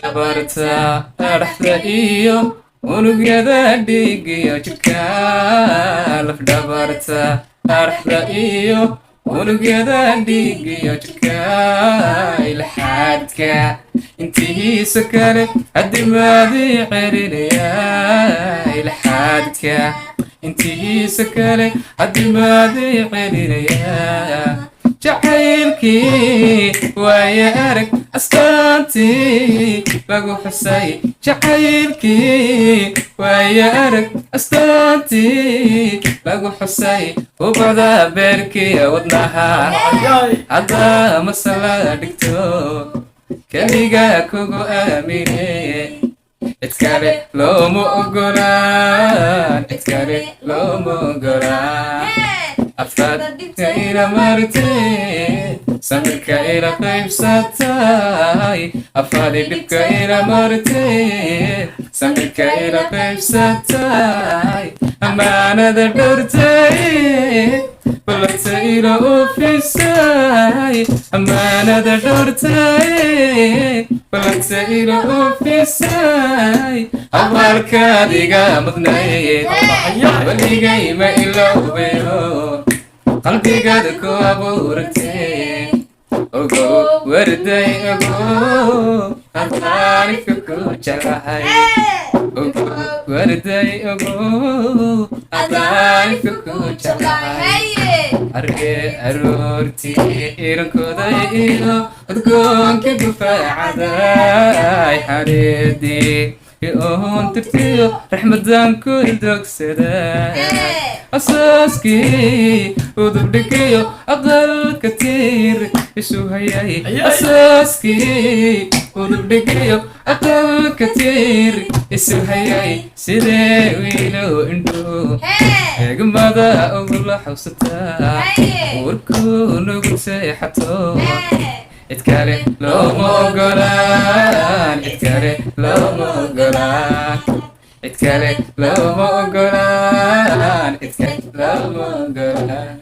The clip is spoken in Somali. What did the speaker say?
dabarta dhexda iyo unugyada dhiigiyo jidhka laf dhabarta dhexda iyo unugyada dhiigiyo jidhka ilxaadka intiisa kale hadimaadii celinaya ilxaadka intiisa kale hadimaadii celinaya jacaylkii waaya arag astaantii lagu xusay jacaylkii waaya arag astaantii lagu xusay ubacda beerkiya wadnaha haddaa masala dhigto keliga kugu aamine cid kale looma ogolaan cid kale looma ogolaan afraadka ila martay samirka ila qaybsatay afaadi dhibka ila martay samirka ila qaybsatay amaanada dhowrtay balanta ila ofisay amaanada dhowrtay balanta ila ofisay abarkaadiga mudnayd waligay ma ilowbeyo qalbigaada ku abuurtay ogo warday ogo aqaarifka ku jeclahay ogo warday ogo aqaarifka ku jeclahay arge aroortii irankooday iyo udgoonka dufaacaday xareedii يوم ترتيو رحمدان كل دوكسدا أساسكي ودبلكيو أقل كتير إشو هياي أساسكي ودبلكيو أقل كتير إشو هياي سيدي ويلو إندو قمادا أقول حوستا وركو نقول سيحتو اتكالي لو موغولان اتكالي لو موغولان اتكالي لو موغولان اتكالي لو موغولان